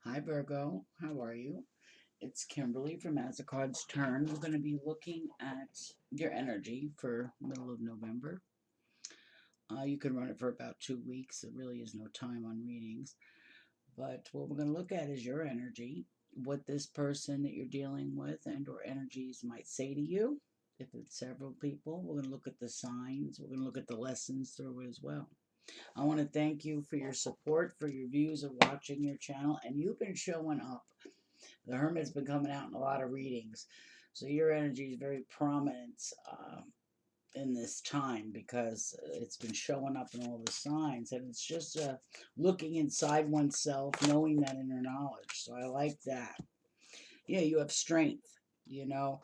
Hi Virgo, how are you? It's Kimberly from As the Cards Turn. We're going to be looking at your energy for middle of November. You can run it for about 2 weeks. There really is no time on readings. But what we're going to look at is your energy, what this person that you're dealing with and or energies might say to you. If it's several people, we're going to look at the signs. We're going to look at the lessons through it as well. I want to thank you for your support, for your views of watching your channel, and you've been showing up. The Hermit's been coming out in a lot of readings. So your energy is very prominent in this time because it's been showing up in all the signs. And it's just looking inside oneself, knowing that inner knowledge. So I like that. Yeah, you have strength, you know.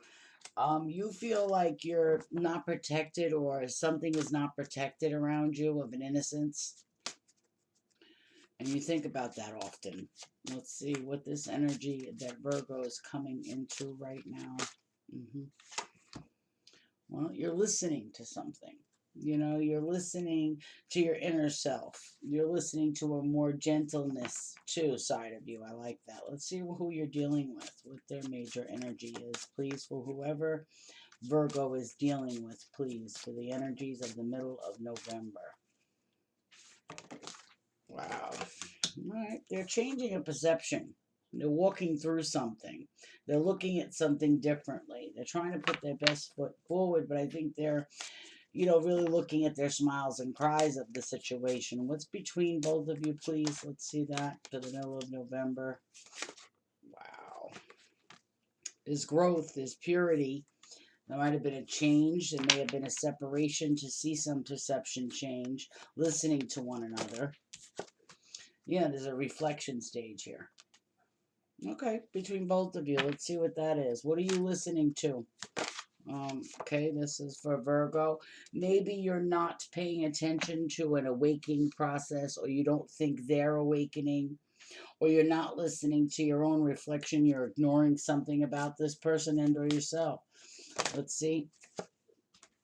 You feel like you're not protected or something is not protected around you of an innocence. And you think about that often. Let's see what this energy that Virgo is coming into right now. hmm Well, you're listening to something. You know, you're listening to your inner self. You're listening to a more gentleness too side of you. I like that. Let's see who you're dealing with, what their major energy is. Please, for whoever Virgo is dealing with, please, for the energies of the middle of November. Wow. All right. They're changing a perception. They're walking through something. They're looking at something differently. They're trying to put their best foot forward, but I think they're, really looking at their smiles and cries of the situation. What's between both of you, please? Let's see that for the middle of November. Wow. There's growth, there's purity. There might have been a change. There may have been a separation to see some perception change, listening to one another. Yeah, there's a reflection stage here. Okay, between both of you, let's see what that is. What are you listening to? Okay, this is for Virgo. Maybe you're not paying attention to an awakening process, or you don't think they're awakening, or you're not listening to your own reflection. You're ignoring something about this person and or yourself. Let's see.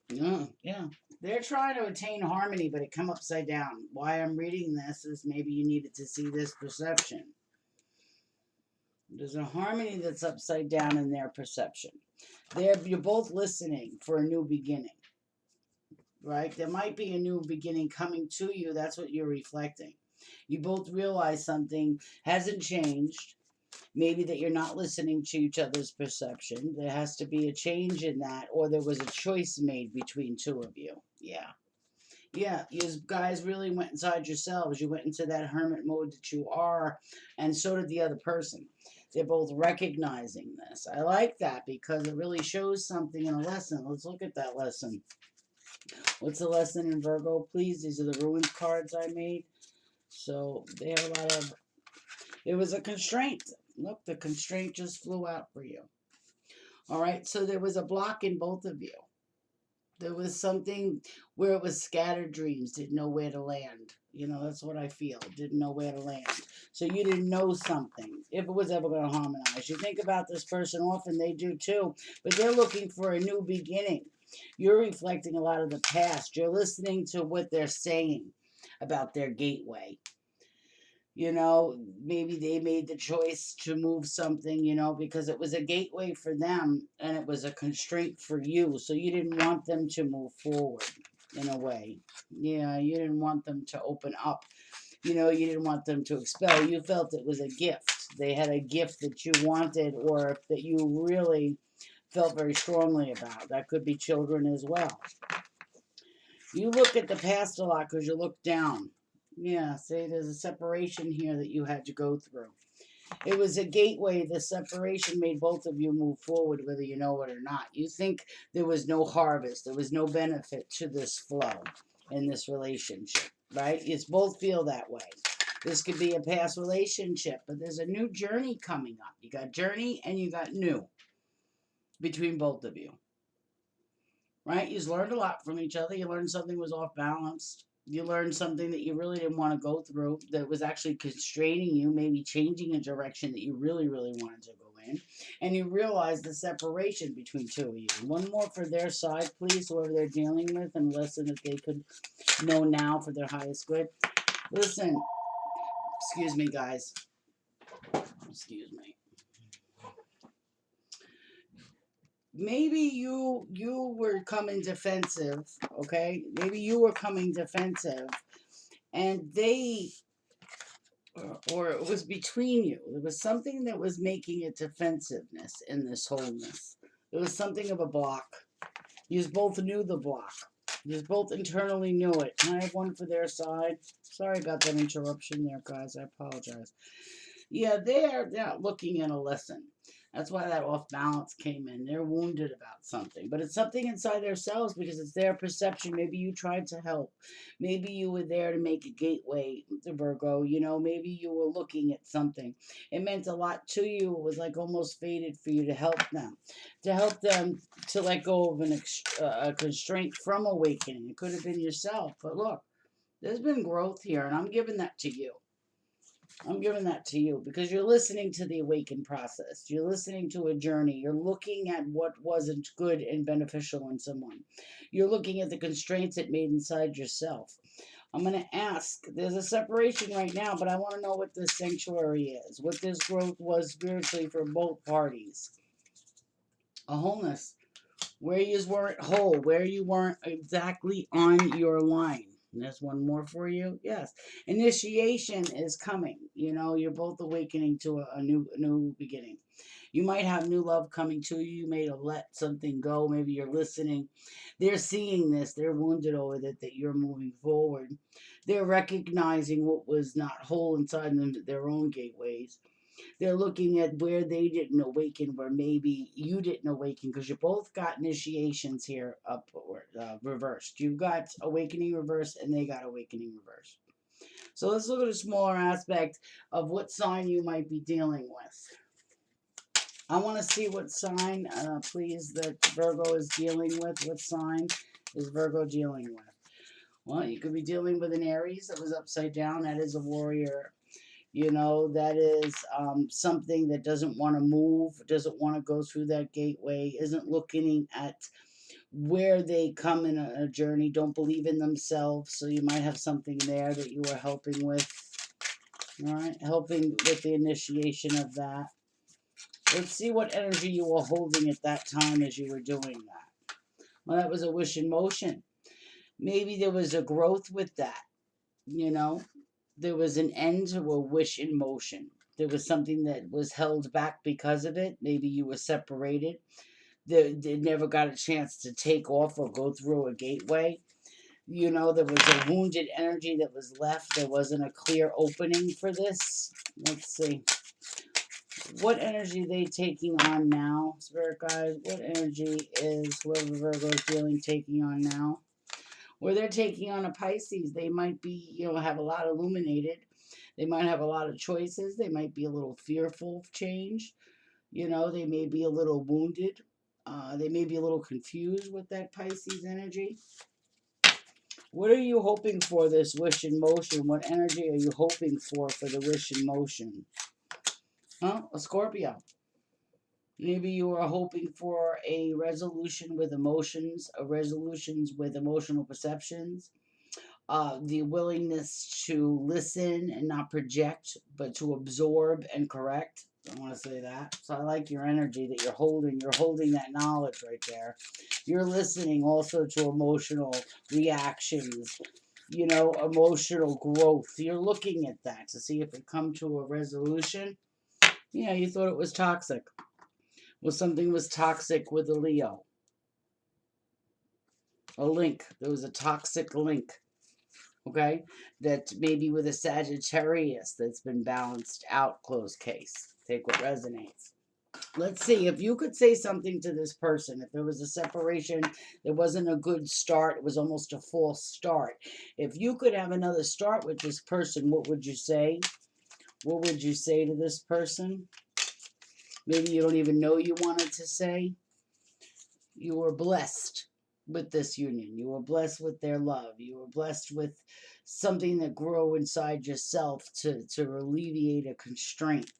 Yeah. They're trying to attain harmony, but it come upside down. Why I'm reading this is maybe you needed to see this perception. There's a harmony that's upside down in their perception. You're both listening for a new beginning, right? There might be a new beginning coming to you. That's what you're reflecting. You both realize something hasn't changed. Maybe that you're not listening to each other's perception. There has to be a change in that, or there was a choice made between two of you. Yeah. Yeah, you guys really went inside yourselves. You went into that hermit mode that you are, and so did the other person. They're both recognizing this. I like that because it really shows something in a lesson. Let's look at that lesson. What's the lesson in Virgo, please? These are the ruins cards I made. So they have a lot of. It was a constraint. Look, the constraint just flew out for you. All right, so there was a block in both of you. There was something where it was scattered dreams, didn't know where to land. That's what I feel. Didn't know where to land. So you didn't know something, if it was ever going to harmonize. You think about this person often, they do too, but they're looking for a new beginning. You're reflecting a lot of the past. You're listening to what they're saying about their gateway. Maybe they made the choice to move something, because it was a gateway for them and it was a constraint for you. So you didn't want them to move forward in a way. Yeah, you didn't want them to open up. You didn't want them to expel. You felt it was a gift. They had a gift that you wanted or that you really felt very strongly about. That could be children as well. You look at the past a lot because you look down. Yeah, see, there's a separation here that you had to go through. It was a gateway. The separation made both of you move forward, whether you know it or not. You think there was no harvest, there was no benefit to this flow in this relationship, right? You both feel that way. This could be a past relationship, but there's a new journey coming up. You got journey and you got new between both of you, right? You've learned a lot from each other. You learned something was off balance. You learned something that you really didn't want to go through, that was actually constraining you, maybe changing a direction that you really, really wanted to go in. And you realized the separation between two of you. One more for their side, please, whoever they're dealing with, and a lesson that they could know now for their highest good. Listen, excuse me, guys. Excuse me. Maybe you were coming defensive, okay? Maybe you were coming defensive, and they, or it was between you. There was something that was making a defensiveness in this wholeness. It was something of a block. You both knew the block. You both internally knew it. Can I have one for their side? Sorry about that interruption there, guys. I apologize. Yeah, they're not looking at a lesson. That's why that off balance came in. They're wounded about something, but it's something inside themselves because it's their perception. Maybe you tried to help. Maybe you were there to make a gateway to Virgo. You know, maybe you were looking at something. It meant a lot to you. It was like almost fated for you to help them, to let go of a constraint from awakening. It could have been yourself, but look, there's been growth here, and I'm giving that to you. I'm giving that to you because you're listening to the awakened process. You're listening to a journey. You're looking at what wasn't good and beneficial in someone. You're looking at the constraints it made inside yourself. I'm going to ask, there's a separation right now, but I want to know what this sanctuary is, what this growth was spiritually for both parties. A wholeness. Where you weren't whole, where you weren't exactly on your line. And there's one more for you. Yes. Initiation is coming. You know, you're both awakening to a new beginning. You might have new love coming to you. You may have let something go. Maybe you're listening. They're seeing this. They're wounded over it, that you're moving forward. They're recognizing what was not whole inside them, their own gateways. They're looking at where they didn't awaken, where maybe you didn't awaken, because you both got initiations here up or reversed. You got awakening reverse, and they got awakening reverse. So let's look at a smaller aspect of what sign you might be dealing with. I want to see what sign, please, that Virgo is dealing with. What sign is Virgo dealing with? Well, you could be dealing with an Aries that was upside down. That is a warrior. You know, that is something that doesn't want to move, doesn't want to go through that gateway, isn't looking at where they come in a journey, don't believe in themselves. So you might have something there that you are helping with. All right, helping with the initiation of that. Let's see what energy you were holding at that time as you were doing that. Well, that was a wish in motion. Maybe there was a growth with that, you know. There was an end to a wish in motion. There was something that was held back because of it. Maybe you were separated. They never got a chance to take off or go through a gateway. You know, there was a wounded energy that was left. There wasn't a clear opening for this. Let's see. What energy are they taking on now, Spirit Guide? What energy is whoever Virgo is dealing taking on now? Where they're taking on a Pisces, they might be, you know, have a lot illuminated. They might have a lot of choices. They might be a little fearful of change. You know, they may be a little wounded. They may be a little confused with that Pisces energy. What are you hoping for this wish in motion? What energy are you hoping for the wish in motion? Huh? A Scorpio. Maybe you are hoping for a resolution with emotions, a resolutions with emotional perceptions, the willingness to listen and not project, but to absorb and correct. I want to say that. So I like your energy that you're holding. You're holding that knowledge right there. You're listening also to emotional reactions, you know, emotional growth. You're looking at that to see if it come to a resolution. Yeah, you thought it was toxic. Well, something was toxic with a Leo. A link. There was a toxic link. Okay, that maybe with a Sagittarius that's been balanced out, closed case. Take what resonates. Let's see, if you could say something to this person, if there was a separation, there wasn't a good start, it was almost a false start. If you could have another start with this person, what would you say? What would you say to this person? Maybe you don't even know you wanted to say. You were blessed with this union. You were blessed with their love. You were blessed with something that grew inside yourself to alleviate a constraint.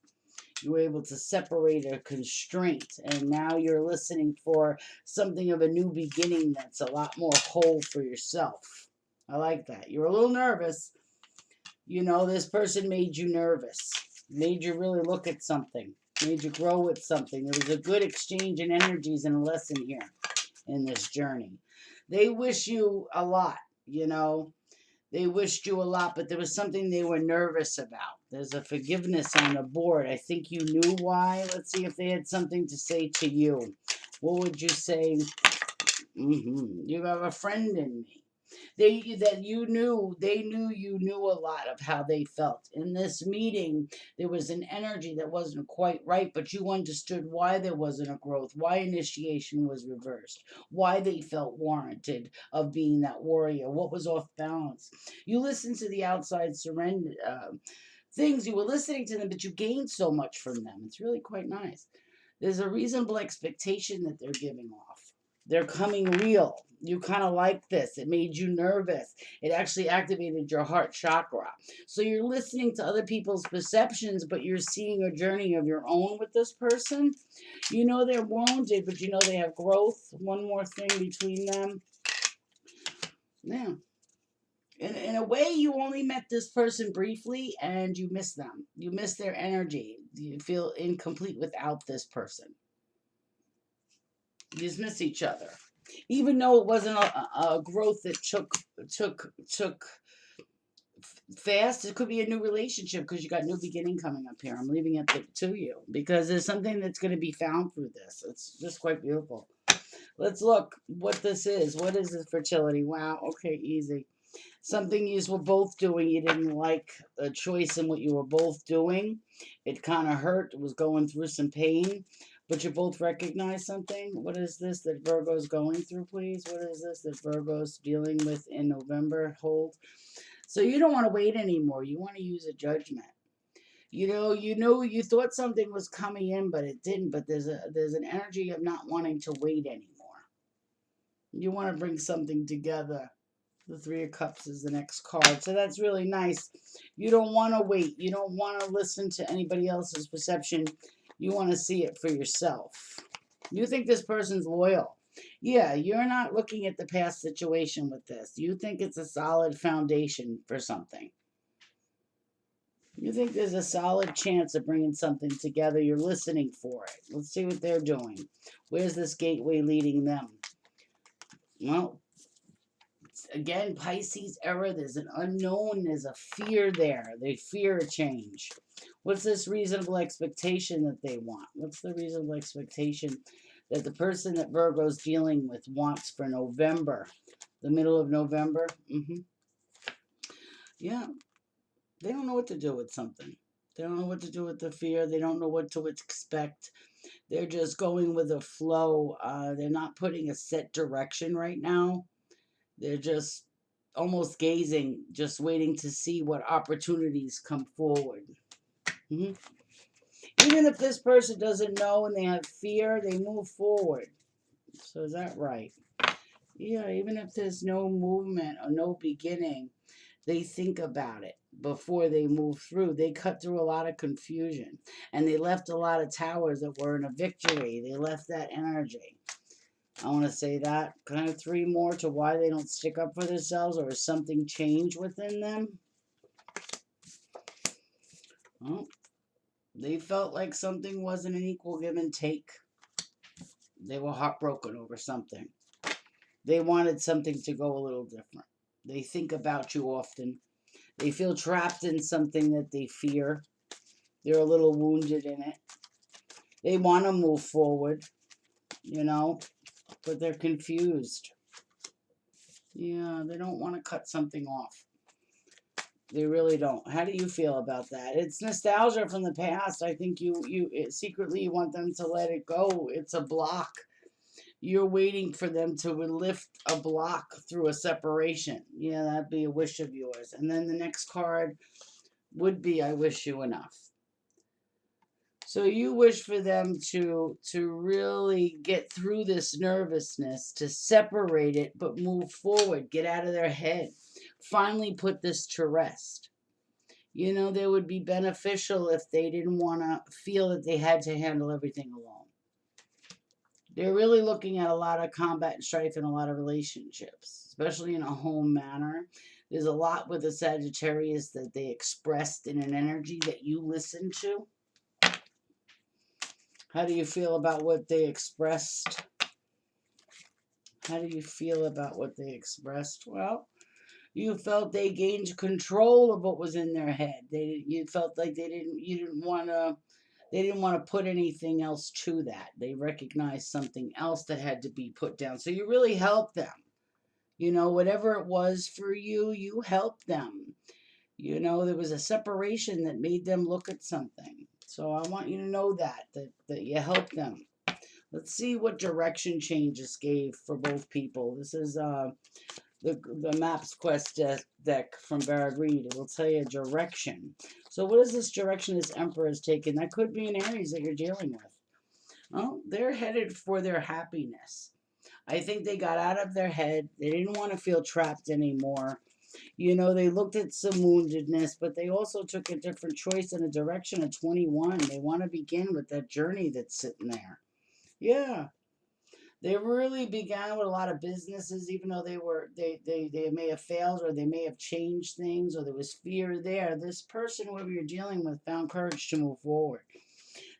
You were able to separate a constraint, and now you're listening for something of a new beginning that's a lot more whole for yourself. I like that. You're a little nervous. You know, this person made you nervous. Made you really look at something. Made you grow with something. There was a good exchange in energies and a lesson here in this journey. They wish you a lot, you know. They wished you a lot, but there was something they were nervous about. There's a forgiveness on the board. I think you knew why. Let's see if they had something to say to you. What would you say? You have a friend in me. They knew you knew a lot of how they felt. In this meeting, there was an energy that wasn't quite right, but you understood why there wasn't a growth, why initiation was reversed, why they felt warranted of being that warrior, what was off balance. You listened to the outside surrender things, you were listening to them, but you gained so much from them. It's really quite nice. There's a reasonable expectation that they're giving off. They're coming real. You kind of like this. It made you nervous. It actually activated your heart chakra. So you're listening to other people's perceptions, but you're seeing a journey of your own with this person. You know they're wounded, but you know they have growth. One more thing between them. Yeah. In a way, you only met this person briefly and you miss them. You miss their energy. You feel incomplete without this person. You just miss each other. Even though it wasn't a growth that took fast, it could be a new relationship because you got new beginning coming up here. I'm leaving it to you because there's something that's going to be found through this. It's just quite beautiful. Let's look what this is. What is this fertility? Wow. Okay, easy. Something you were both doing. You didn't like a choice in what you were both doing. It kind of hurt. It was going through some pain. But you both recognize something. What is this that Virgo's going through, please? What is this that Virgo's dealing with in November? Hold. So you don't want to wait anymore. You want to use a judgment. You thought something was coming in, but it didn't. But there's an energy of not wanting to wait anymore. You want to bring something together. The Three of Cups is the next card. So that's really nice. You don't want to wait. You don't want to listen to anybody else's perception. You want to see it for yourself. You think this person's loyal. Yeah, you're not looking at the past situation with this. You think it's a solid foundation for something. You think there's a solid chance of bringing something together. You're listening for it. Let's see what they're doing. Where's this gateway leading them? Well, again, Pisces era, there's an unknown, there's a fear there. They fear a change. What's this reasonable expectation that they want? What's the reasonable expectation that the person that Virgo's dealing with wants for November? The middle of November? Yeah. They don't know what to do with something. They don't know what to do with the fear. They don't know what to expect. They're just going with the flow. They're not putting a set direction right now. They're just almost gazing, just waiting to see what opportunities come forward. Even if this person doesn't know and they have fear, they move forward. So is that right? Yeah, even if there's no movement or no beginning, they think about it before they move through. They cut through a lot of confusion and they left a lot of towers that were in a victory. They left that energy. I want to say that. Kind of three more to why they don't stick up for themselves, or has something changed within them? Well, they felt like something wasn't an equal give and take. They were heartbroken over something. They wanted something to go a little different. They think about you often. They feel trapped in something that they fear. They're a little wounded in it. They want to move forward, but they're confused. Yeah, they don't want to cut something off. They really don't. How do you feel about that? It's nostalgia from the past. I think secretly you want them to let it go. It's a block. You're waiting for them to lift a block through a separation. Yeah, that'd be a wish of yours. And then the next card would be I wish you enough. So you wish for them to really get through this nervousness, to separate it, but move forward, get out of their head, finally put this to rest. They would be beneficial if they didn't want to feel that they had to handle everything alone. They're really looking at a lot of combat and strife in a lot of relationships, especially in a home manner. There's a lot with the Sagittarius that they expressed in an energy that you listened to. How do you feel about what they expressed? How do you feel about what they expressed? Well, you felt they gained control of what was in their head. You felt like you didn't want to, they didn't want to put anything else to that. They recognized something else that had to be put down. So you really helped them. You know, whatever it was for you, you helped them. You know, there was a separation that made them look at something. So I want you to know that you helped them. Let's see what direction changes gave for both people. This is the Maps Quest deck from Barrett Reed. It will tell you direction. So what is this direction this Emperor has taken? That could be an Aries that you're dealing with. Well, they're headed for their happiness. I think they got out of their head. They didn't want to feel trapped anymore. You know, they looked at some woundedness, but they also took a different choice in a direction of 21. They want to begin with that journey that's sitting there. Yeah. They really began with a lot of businesses, even though they may have failed or they may have changed things or there was fear there. This person, whoever you're dealing with, found courage to move forward.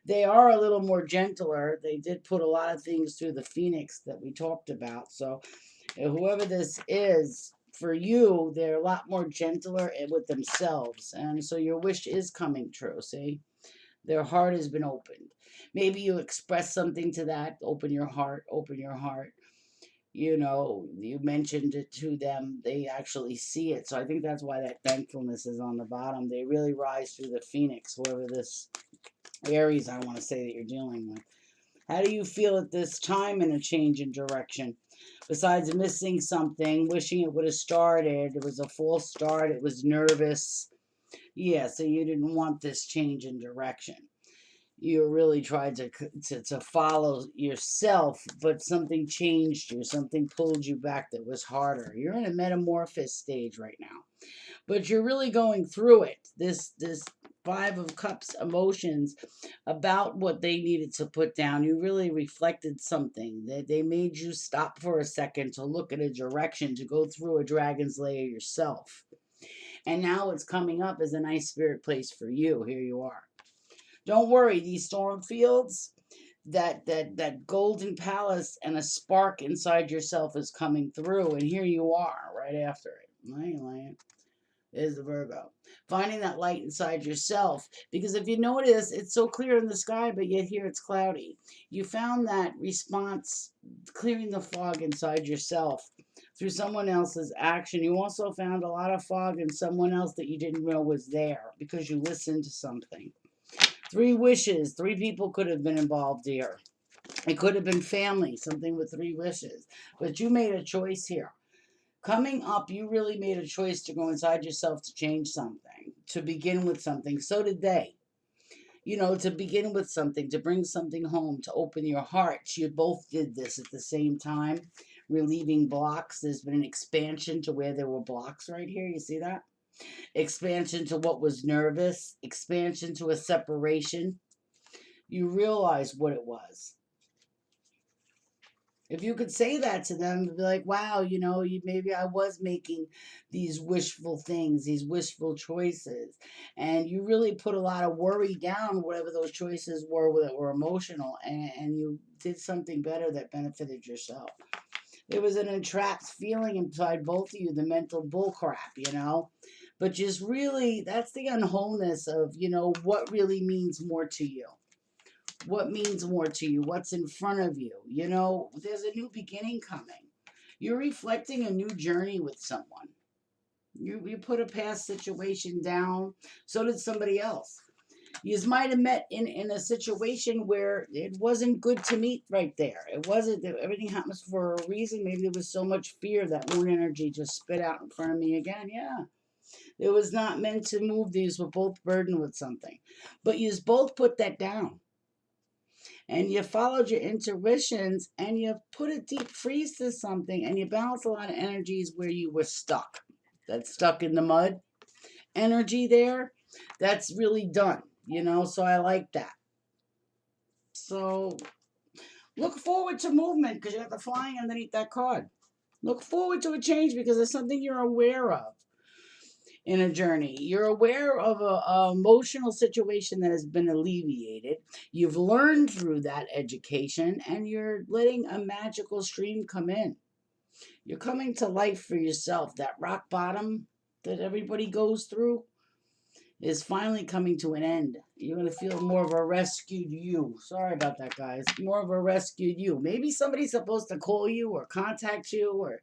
They are a little more gentler. They did put a lot of things through the Phoenix that we talked about. So whoever this is, for you, they're a lot more gentler with themselves. And so your wish is coming true, see? Their heart has been opened. Maybe you express something to that. Open your heart, open your heart. You know, you mentioned it to them. They actually see it. So I think that's why that thankfulness is on the bottom. They really rise through the Phoenix, whoever this Aries, I want to say, that you're dealing with. How do you feel at this time in a change in direction? Besides missing something, wishing it would have started, it was a false start, it was nervous. Yeah, so you didn't want this change in direction. You really tried to follow yourself, but something changed you, something pulled you back that was harder. You're in a metamorphosis stage right now, but you're really going through it. This Five of Cups emotions about what they needed to put down. You really reflected something. They made you stop for a second to look at a direction, to go through a dragon's lair yourself. And now it's coming up as a nice spirit place for you. Here you are. Don't worry, these storm fields, that golden palace and a spark inside yourself is coming through, and here you are right after it. Lying. Is the Virgo. Finding that light inside yourself. Because if you notice, it's so clear in the sky, but yet here it's cloudy. You found that response, clearing the fog inside yourself through someone else's action. You also found a lot of fog in someone else that you didn't know was there because you listened to something. 3 wishes. 3 people could have been involved here. It could have been family, something with 3 wishes. But you made a choice here. Coming up, you really made a choice to go inside yourself to change something, to begin with something. So did they. You know, to begin with something, to bring something home, to open your hearts. You both did this at the same time, relieving blocks. There's been an expansion to where there were blocks right here. You see that? Expansion to what was nervous, expansion to a separation. You realize what it was. If you could say that to them, be like, wow, you know, maybe I was making these wishful things, these wishful choices. And you really put a lot of worry down, whatever those choices were that were emotional, and you did something better that benefited yourself. There was an entrapped feeling inside both of you, the mental bullcrap, you know? But just really, that's the unwholeness of, you know, what really means more to you. What means more to you? What's in front of you? You know, there's a new beginning coming. You're reflecting a new journey with someone. You put a past situation down. So did somebody else. You might have met in a situation where it wasn't good to meet right there. It wasn't. Everything happens for a reason. Maybe there was so much fear that one energy just spit out in front of me again. Yeah. It was not meant to move. These were both burdened with something. But you both put that down. And you followed your intuitions and you put a deep freeze to something and you balance a lot of energies where you were stuck. That's stuck in the mud energy there. That's really done, you know, so I like that. So look forward to movement because you got the flying underneath that card. Look forward to a change because there's something you're aware of. in a journey. You're aware of a emotional situation that has been alleviated. You've learned through that education, and you're letting a magical stream come in. You're coming to life for yourself. That rock bottom that everybody goes through is finally coming to an end. You're going to feel more of a rescued you. Sorry about that, guys. More of a rescued you. Maybe somebody's supposed to call you or contact you, or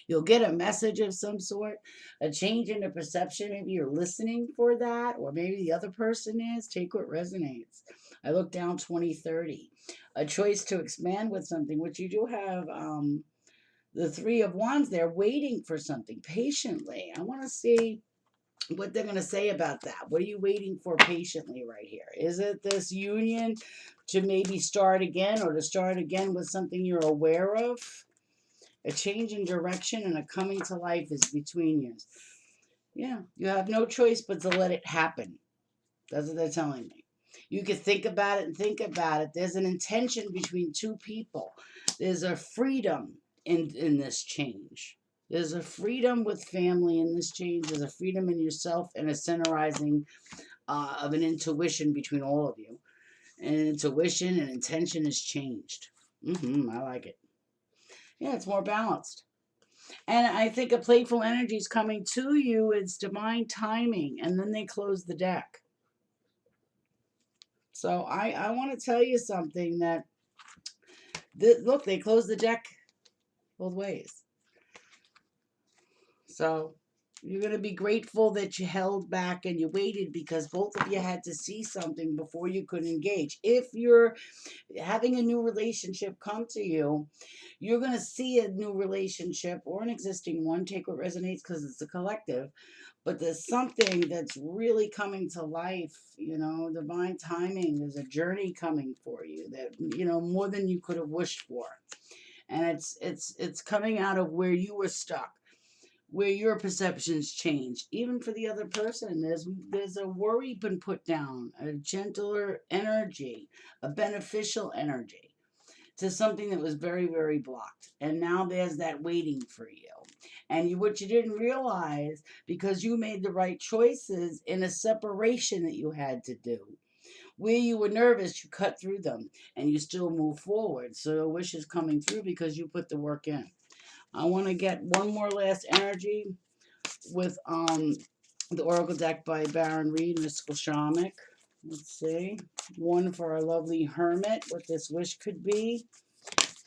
you'll get a message of some sort, a change in the perception. Maybe you're listening for that, or maybe the other person is. Take what resonates. I look down 2030. A choice to expand with something, which you do have the Three of Wands there waiting for something patiently. I want to see what they're going to say about that. What are you waiting for patiently right here? Is it this union to maybe start again, or to start again with something you're aware of? A change in direction and a coming to life is between you. Yeah, you have no choice but to let it happen. That's what they're telling me. You could think about it and think about it. There's an intention between two people. There's a freedom in this change. There's a freedom with family in this change. There's a freedom in yourself and a centerizing of an intuition between all of you. And intuition and intention is changed. I like it. Yeah, it's more balanced. And I think a playful energy is coming to you. It's divine timing. And then they close the deck. So I want to tell you something that, look, they closed the deck both ways. So you're going to be grateful that you held back and you waited, because both of you had to see something before you could engage. If you're having a new relationship come to you, you're going to see a new relationship or an existing one. Take what resonates, because it's a collective. But there's something that's really coming to life, divine timing. There's a journey coming for you that, more than you could have wished for. And it's coming out of where you were stuck, where your perceptions change. Even for the other person, there's a worry been put down, a gentler energy, a beneficial energy to something that was very, very blocked. And now there's that waiting for you. And what you didn't realize, because you made the right choices in a separation that you had to do. Where you were nervous, you cut through them and you still move forward. So your wish is coming through because you put the work in. I want to get one more last energy with the Oracle deck by Baron Reed, Mystical Shamanic. Let's see. One for our lovely hermit, what this wish could be.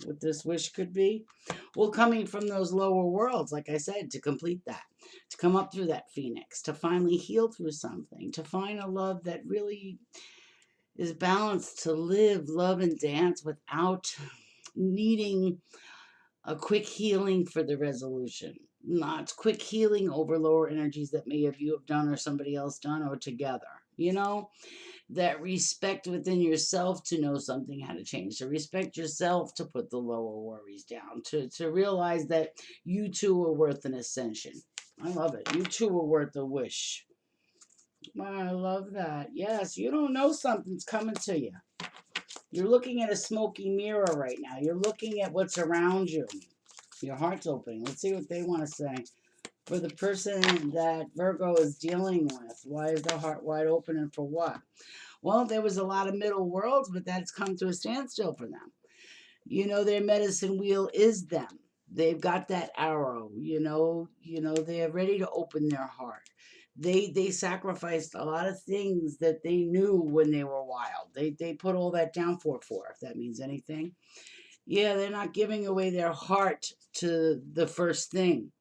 What this wish could be. Well, coming from those lower worlds, like I said, to complete that, to come up through that phoenix, to finally heal through something, to find a love that really is balanced, to live, love, and dance without needing a quick healing for the resolution. Not quick healing over lower energies that may have you have done or somebody else done or together. That respect within yourself to know something had to change, to respect yourself, to put the lower worries down, to realize that you too are worth an ascension. I love it. You too are worth a wish. I love that. Yes, you don't know something's coming to you. You're looking at a smoky mirror right now. You're looking at what's around you. Your heart's opening. Let's see what they want to say. For the person that Virgo is dealing with, why is their heart wide open, and for what? Well, there was a lot of middle worlds, but that's come to a standstill for them. Their medicine wheel is them. They've got that arrow, they're ready to open their heart. They sacrificed a lot of things that they knew when they were wild. They put all that down for, if that means anything. Yeah, they're not giving away their heart to the first thing.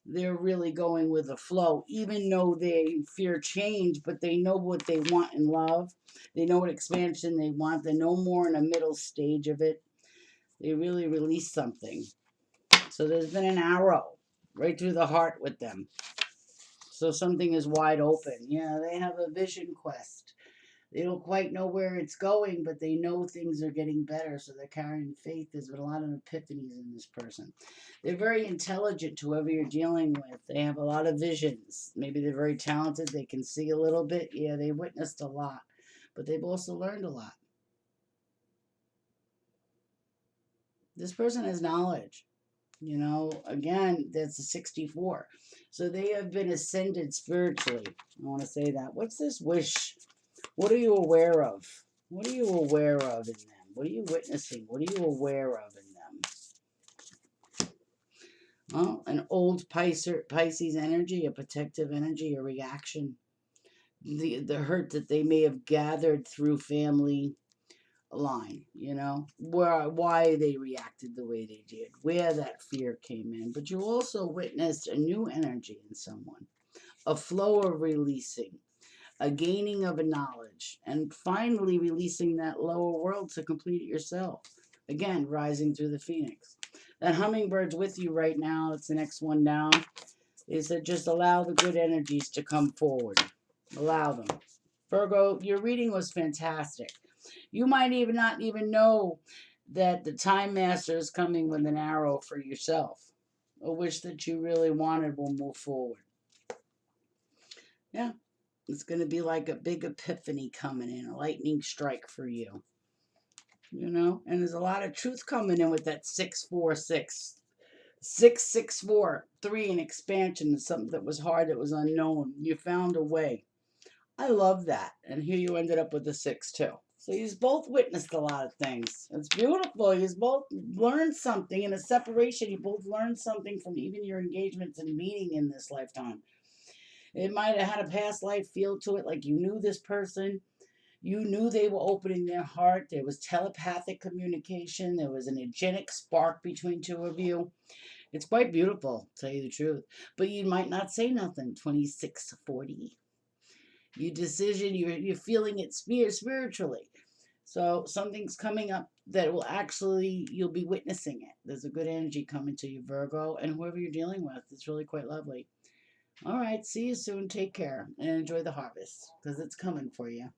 They're really going with the flow, even though they fear change, but they know what they want in love. They know what expansion they want. They're no more in a middle stage of it. They really release something. So there's been an arrow right through the heart with them. So something is wide open. Yeah, they have a vision quest. They don't quite know where it's going, but they know things are getting better, so they're carrying faith. There's been a lot of epiphanies in this person. They're very intelligent, whoever you're dealing with. They have a lot of visions. Maybe they're very talented. They can see a little bit. Yeah, they witnessed a lot, but they've also learned a lot. This person has knowledge. You know, again, that's a 64. So they have been ascended spiritually. I want to say that. What's this wish? What are you aware of? What are you aware of in them? What are you witnessing? What are you aware of in them? Well, an old Pisces energy, a protective energy, a reaction. The hurt that they may have gathered through family line, you know, why they reacted the way they did, where that fear came in. But you also witnessed a new energy in someone, a flow of releasing, a gaining of a knowledge, and finally releasing that lower world to complete it yourself. Again, rising through the phoenix. That hummingbird's with you right now. It's the next one down. They said just allow the good energies to come forward. Allow them. Virgo, your reading was fantastic. You might even not even know that the time master is coming with an arrow for yourself. A wish that you really wanted will move forward. Yeah, it's going to be like a big epiphany coming in, a lightning strike for you. You know, and there's a lot of truth coming in with that 646. 664, 3 in expansion is something that was hard, that was unknown. You found a way. I love that. And here you ended up with the 6 too. So you both witnessed a lot of things. It's beautiful. You both learned something in a separation. You both learned something from even your engagements and meeting in this lifetime. It might have had a past life feel to it, like you knew this person. You knew they were opening their heart. There was telepathic communication. There was an energetic spark between two of you. It's quite beautiful, to tell you the truth. But you might not say nothing. 2640. Your decision, you're feeling it spiritually. So something's coming up that will actually, you'll be witnessing it. There's a good energy coming to you, Virgo, and whoever you're dealing with. It's really quite lovely. All right, see you soon. Take care and enjoy the harvest because it's coming for you.